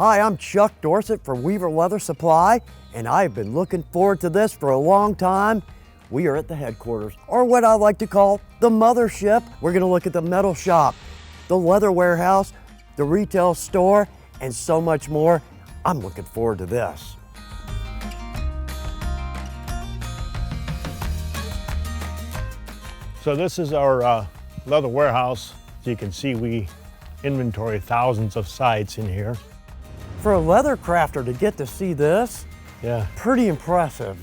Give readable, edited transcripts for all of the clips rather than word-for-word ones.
Hi, I'm Chuck Dorsett from Weaver Leather Supply, and I've been looking forward to this for a long time. We are at the headquarters, or what I like to call the mothership. We're gonna look at the metal shop, the leather warehouse, the retail store, and so much more. I'm looking forward to this. So this is our leather warehouse. As you can see, we inventory thousands of sites in here. For a leather crafter to get to see this, pretty impressive.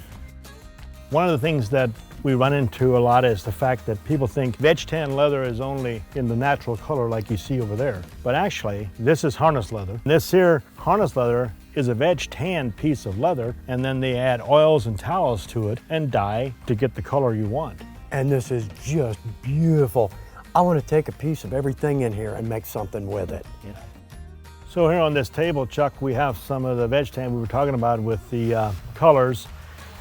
One of the things that we run into a lot is the fact that people think veg tan leather is only in the natural color like you see over there. But actually, this is harness leather. This here harness leather is a veg tan piece of leather, and then they add oils and towels to it and dye to get the color you want. And this is just beautiful. I want to take a piece of everything in here and make something with it. Yeah. So here on this table, Chuck, we have some of the veg tan we were talking about with the colors.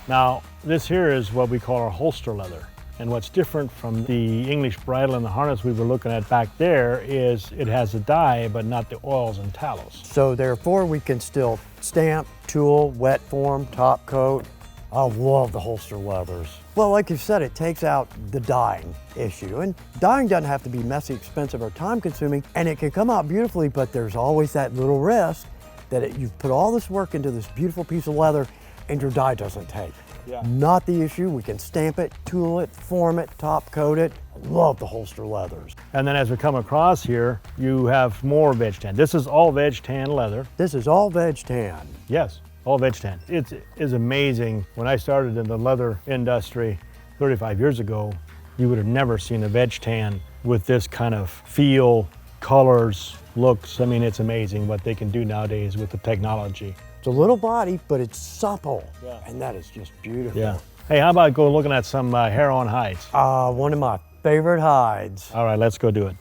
Now, this here is what we call our holster leather. And what's different from the English bridle and the harness we were looking at back there is it has a dye, but not the oils and tallows. So therefore, we can still stamp, tool, wet form, top coat. I love the holster leathers. Well, like you said, it takes out the dyeing issue. And dyeing doesn't have to be messy, expensive, or time consuming, and it can come out beautifully, but there's always that little risk that you've put all this work into this beautiful piece of leather and your dye doesn't take. Yeah. Not the issue. We can stamp it, tool it, form it, top coat it. I love the holster leathers. And then as we come across here, you have more veg tan. This is all veg tan leather. This is all veg tan. Yes, all veg tan. It is amazing. When I started in the leather industry 35 years ago, you would have never seen a veg tan with this kind of feel, colors, looks. I mean, it's amazing what they can do nowadays with the technology. It's a little body, but it's supple. Yeah. And that is just beautiful. Yeah. Hey, how about go looking at some hair-on hides? One of my favorite hides. All right, let's go do it.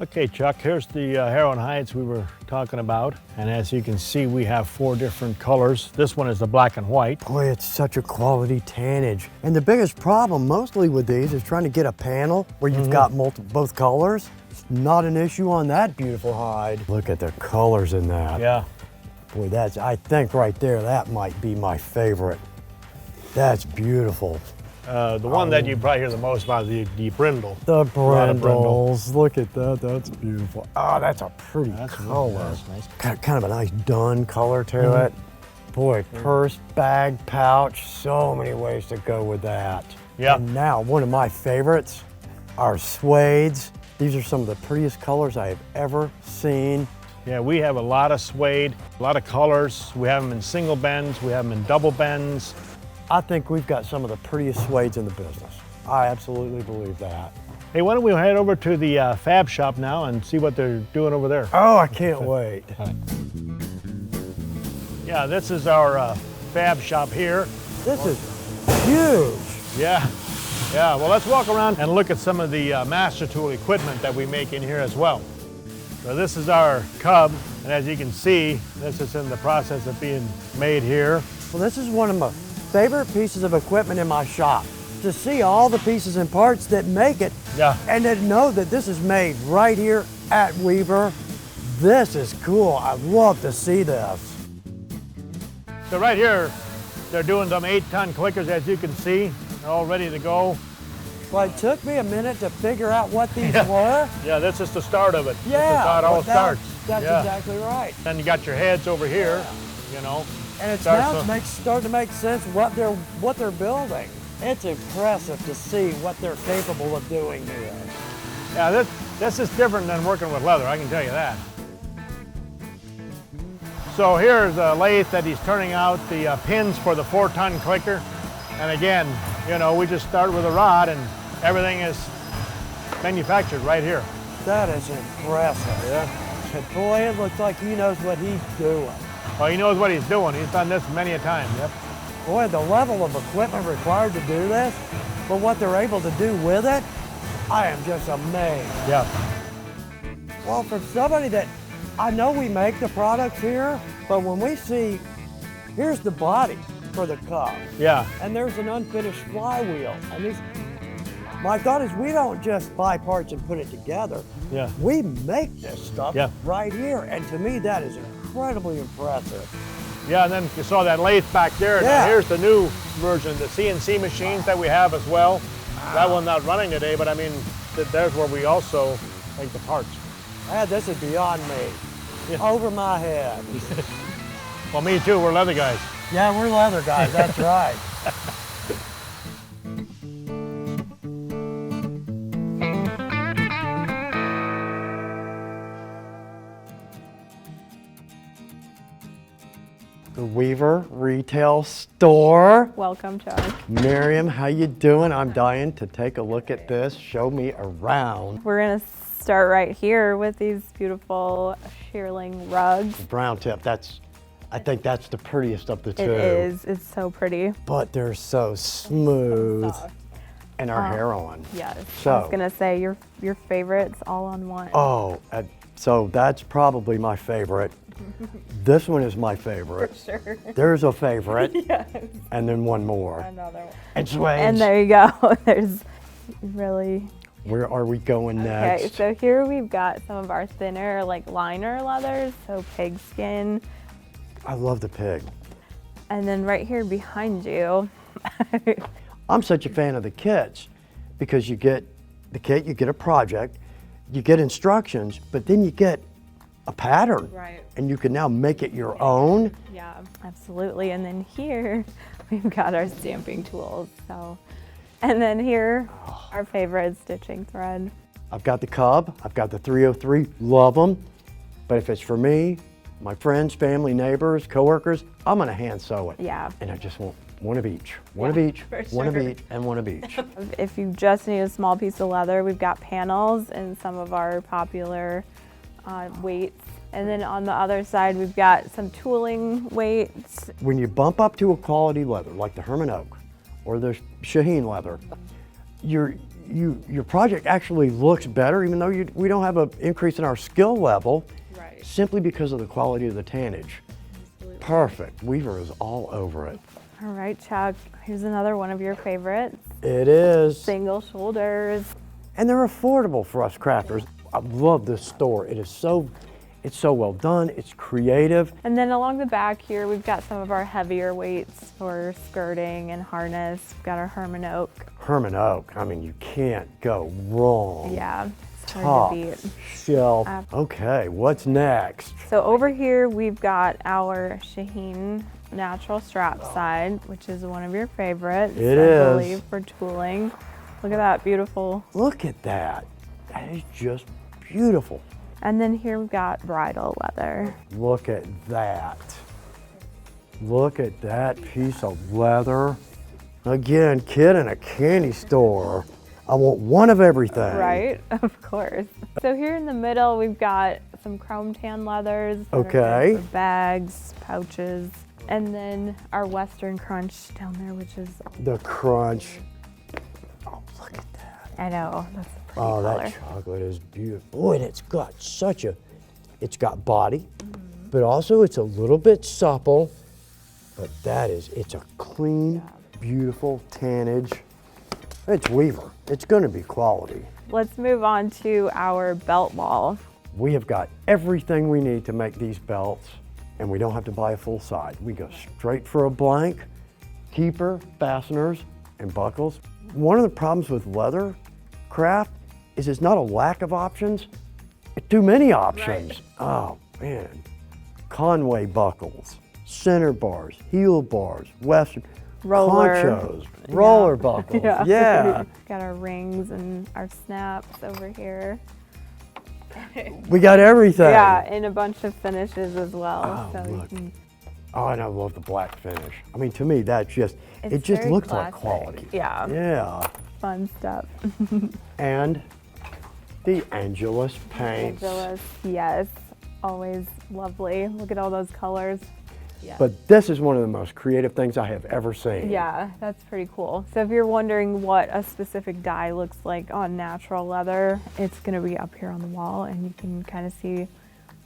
Okay, Chuck, here's the hair-on hides we were talking about. And as you can see, we have 4 different colors. This one is the black and white. Boy, it's such a quality tannage. And the biggest problem mostly with these is trying to get a panel where you've got both colors. It's not an issue on that beautiful hide. Look at the colors in that. Yeah. Boy, I think right there, that might be my favorite. That's beautiful. The one that you probably hear the most about is the brindle. The brindles. Look at that. That's beautiful. Oh, that's a pretty color. That's nice. Kind of a nice dun color to it. Boy, purse, bag, pouch, so many ways to go with that. Yeah. And now, one of my favorites are suedes. These are some of the prettiest colors I have ever seen. Yeah, we have a lot of suede, a lot of colors. We have them in single bends, we have them in double bends. I think we've got some of the prettiest suedes in the business. I absolutely believe that. Hey, why don't we head over to the fab shop now and see what they're doing over there? Oh, I can't wait. All right. Yeah, this is our fab shop here. This is huge. Yeah. Yeah, well, let's walk around and look at some of the master tool equipment that we make in here as well. So this is our cub, and as you can see, this is in the process of being made here. Well, this is one of my favorite pieces of equipment in my shop. To see all the pieces and parts that make it, and to know that this is made right here at Weaver. This is cool. I love to see this. So right here, they're doing some 8-ton clickers, as you can see. They're all ready to go. Well, it took me a minute to figure out what these were. Yeah, this is the start of it. Yeah, this is how it all starts. That's exactly right. Then you got your heads over here, you know. And it's starting to make sense what they're building. It's impressive to see what they're capable of doing here. Yeah, this is different than working with leather, I can tell you that. So here's a lathe that he's turning out the pins for the 4-ton clicker. And again, you know, we just start with a rod and everything is manufactured right here. That is impressive. Yeah. Boy, it looks like he knows what he's doing. Well, he knows what he's doing. He's done this many a time. Yep. Boy, the level of equipment required to do this, but what they're able to do with it, I am just amazed. Yeah. Well, for somebody that, I know we make the products here, but when we see, here's the body for the cup. Yeah. And there's an unfinished flywheel. And My thought is we don't just buy parts and put it together. Yeah. We make this stuff Yeah. right here. And to me, that is incredibly impressive. Yeah, and then you saw that lathe back there. Yeah. Now here's the new version, the CNC machines that we have as well. That one not running today, but I mean, there's where we also make the parts. This is beyond me. Yeah. Over my head. Well, me too, we're leather guys. Yeah, we're leather guys, that's right. The Weaver Retail Store. Welcome, Chuck. Miriam, how you doing? I'm dying to take a look at this. Show me around. We're gonna start right here with these beautiful shearling rugs. Brown tip, I think that's the prettiest of the two. It is, it's so pretty. But they're so smooth. Soft. And our hair on. Yes, So, I was gonna say your favorites all on one. oh, so that's probably my favorite. This one is my favorite. For sure. There's a favorite. Yes. And then one more. Another one. And suede. And there you go. There's really. Where are we going Okay, next? so here we've got some of our thinner, like liner leathers, so pig skin. I love the pig. And then right here behind you, I'm such a fan of the kits because you get the kit, you get a project, you get instructions, but then you get a pattern. Right. And you can now make it your own. yeah, absolutely. And then here we've got our stamping tools. So, and then here, our favorite stitching thread. I've got the Cub, I've got the 303, love them. But if it's for me, my friends, family, neighbors, coworkers, I'm gonna hand sew it. Yeah. And I just want one of each, one of Yeah, each, for one of sure. each, and one of each. If you just need a small piece of leather, we've got panels and some of our popular weights. And then on the other side, we've got some tooling weights. When you bump up to a quality leather, like the Herman Oak or the Shaheen leather, your project actually looks better, even though we don't have an increase in our skill level, Right. simply because of the quality of the tannage. Perfect. Weaver is all over it. All right, Chuck, here's another one of your favorites. It is. Single shoulders. And they're affordable for us crafters. I love this store. It's so well done, it's creative. And then along the back here, we've got some of our heavier weights for skirting and harness. We've got our Herman Oak. Herman Oak, I mean, you can't go wrong. Yeah, it's Top hard to beat. shelf. Okay, what's next? So over here, we've got our Shaheen natural strap side, which is one of your favorites, It I is. believe, for tooling. Look at that, beautiful. Look at that. That is just beautiful. And then here we've got bridal leather. Look at that. Look at that piece of leather. Again, kid in a candy store. I want one of everything. Right, of course. So here in the middle, we've got some chrome tan leathers. that are good Okay. for bags, pouches, and then our Western Crunch down there, which is, The crunch. Oh, look at that. I know, that's a pretty Oh, color. that chocolate is beautiful. Oh, and it's got it's got body, but also it's a little bit supple, but it's a clean, beautiful tannage. It's Weaver. It's gonna be quality. Let's move on to our belt wall. We have got everything we need to make these belts, and we don't have to buy a full side. We go straight for a blank, keeper, fasteners, and buckles. One of the problems with leather craft is it's not a lack of options, it's too many options. Oh man, Conway buckles, center bars, heel bars, Western, Roller. ponchos, roller buckles, yeah. Got our rings and our snaps over here. We got everything. Yeah, and a bunch of finishes as well. Oh, so you look. can, Oh, and I love the black finish. I mean, to me, it just It's just very looks like classic. quality. Yeah. Yeah. fun stuff. And the Angelus paints. Angelus, yes, always lovely. Look at all those colors. Yeah. But this is one of the most creative things I have ever seen. Yeah, that's pretty cool. So if you're wondering what a specific dye looks like on natural leather, it's gonna be up here on the wall and you can kind of see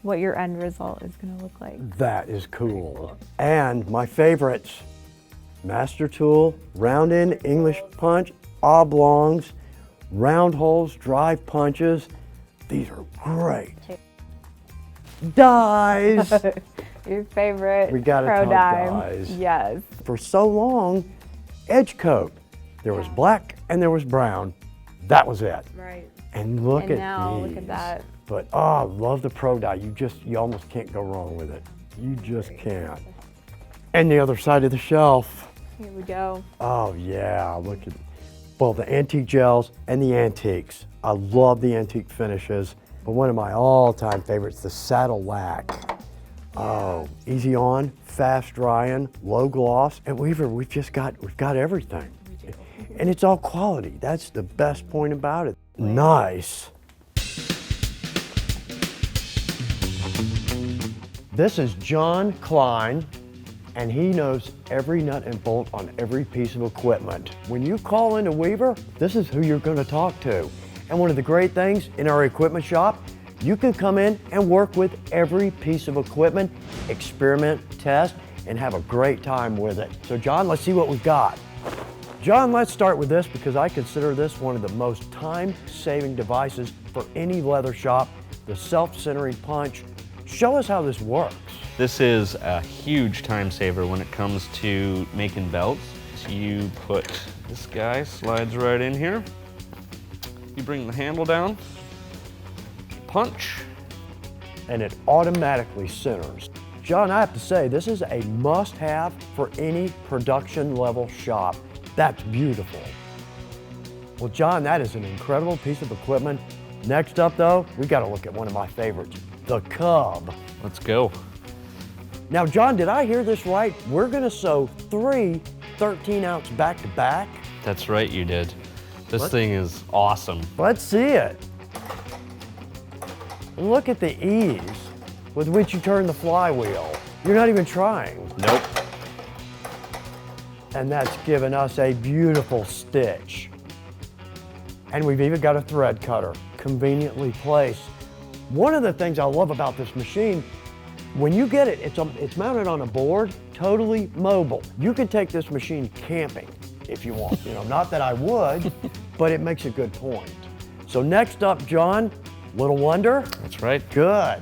what your end result is gonna look like. That is cool. And my favorites, Master Tool, round end English punch, oblongs, round holes, drive punches. These are great. Dies. Your favorite We gotta pro talk dime. dies. Yes. For so long, edge coat. There was black and there was brown. That was it. Right. And look And at now, these. look at that. But oh, I love the pro dye. You almost can't go wrong with it. You just can't. And the other side of the shelf. Here we go. Oh yeah, look at, well, the antique gels and the antiques. I love the antique finishes, but one of my all-time favorites, the saddle lac. Oh, easy on, fast drying, low gloss. At Weaver, we've got everything. And it's all quality. That's the best point about it. Nice. This is John Klein, and he knows every nut and bolt on every piece of equipment. When you call into Weaver, this is who you're going to talk to. And one of the great things in our equipment shop, you can come in and work with every piece of equipment, experiment, test, and have a great time with it. So John, let's see what we've got. John, let's start with this because I consider this one of the most time-saving devices for any leather shop, the self-centering punch. Show us how this works. This is a huge time saver when it comes to making belts. So you put, this guy slides right in here. You bring the handle down, punch. And it automatically centers. John, I have to say, this is a must-have for any production level shop. That's beautiful. Well, John, that is an incredible piece of equipment. Next up though, we gotta look at one of my favorites, the Cub. Let's go. Now, John, did I hear this right? We're gonna sew 3 13-ounce back-to-back? That's right, you did. This thing is awesome. Let's see it. Look at the ease with which you turn the flywheel. You're not even trying. Nope. And that's given us a beautiful stitch. And we've even got a thread cutter, conveniently placed. One of the things I love about this machine, when you get it, it's mounted on a board, totally mobile. You can take this machine camping if you want. You know, not that I would, but it makes a good point. So next up, John, Little Wonder. That's right. Good.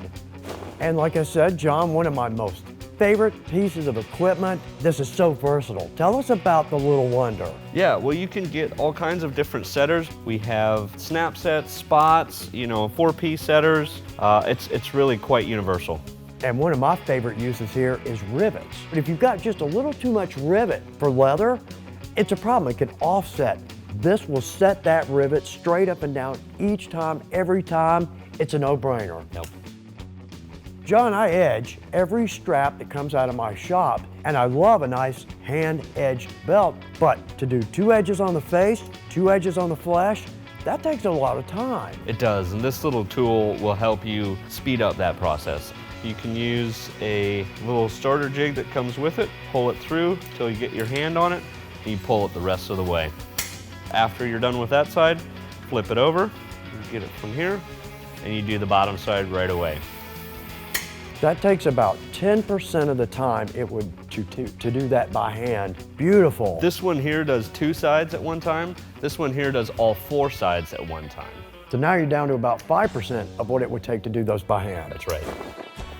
And like I said, John, one of my most favorite pieces of equipment. This is so versatile. Tell us about the Little Wonder. Yeah, well, you can get all kinds of different setters. We have snap sets, spots, you know, 4-piece setters. It's really quite universal. And one of my favorite uses here is rivets. But if you've got just a little too much rivet for leather, it's a problem. It can offset. This will set that rivet straight up and down each time, every time. It's a no-brainer. Nope. John, I edge every strap that comes out of my shop, and I love a nice hand-edged belt, but to do 2 edges on the face, 2 edges on the flesh, that takes a lot of time. It does, and this little tool will help you speed up that process. You can use a little starter jig that comes with it, pull it through till you get your hand on it, and you pull it the rest of the way. After you're done with that side, flip it over, you get it from here, and you do the bottom side right away. That takes about 10% of the time it would to do that by hand. Beautiful. This one here does 2 sides at one time. This one here does all 4 sides at one time. So now you're down to about 5% of what it would take to do those by hand. That's right.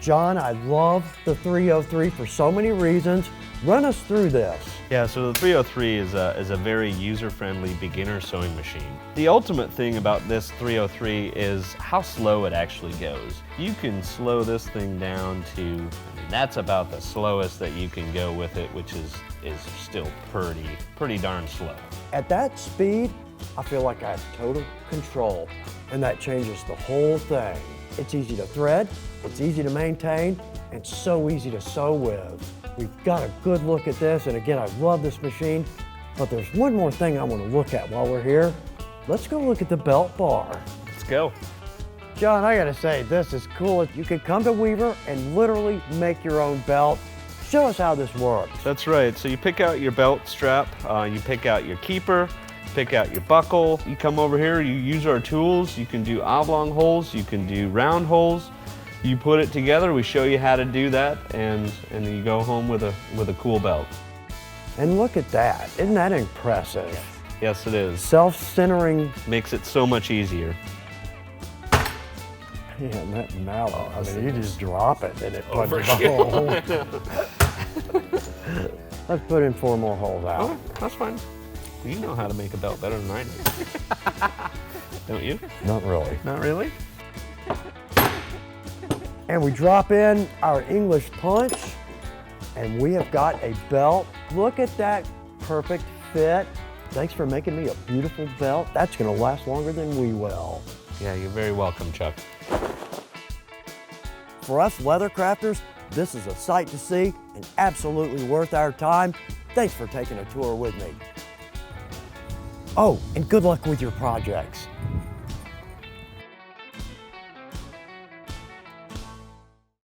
John, I love the 303 for so many reasons. Run us through this. Yeah, so the 303 is a very user-friendly beginner sewing machine. The ultimate thing about this 303 is how slow it actually goes. You can slow this thing down to, that's about the slowest that you can go with it, which is still pretty darn slow. At that speed, I feel like I have total control, and that changes the whole thing. It's easy to thread, it's easy to maintain, and so easy to sew with. We've got a good look at this, and again, I love this machine, but there's one more thing I want to look at while we're here. Let's go look at the belt bar. Let's go. John, I gotta say, this is cool. You can come to Weaver and literally make your own belt. Show us how this works. That's right, so you pick out your belt strap, you pick out your keeper, pick out your buckle. You come over here, you use our tools. You can do oblong holes, you can do round holes. You put it together, we show you how to do that, and then you go home with a cool belt. And look at that, isn't that impressive? Yes, it is. Self-centering. Makes it so much easier. Man, that mallet, I mean, you just drop it and it Oh, punches for a sure. hole. Let's put in 4 more holes out. Okay, that's fine. You know how to make a belt better than I do. Don't you? Not really. Not really? And we drop in our English punch, and we have got a belt. Look at that perfect fit. Thanks for making me a beautiful belt. That's gonna last longer than we will. Yeah, you're very welcome, Chuck. For us leather crafters, this is a sight to see and absolutely worth our time. Thanks for taking a tour with me. Oh, and good luck with your projects.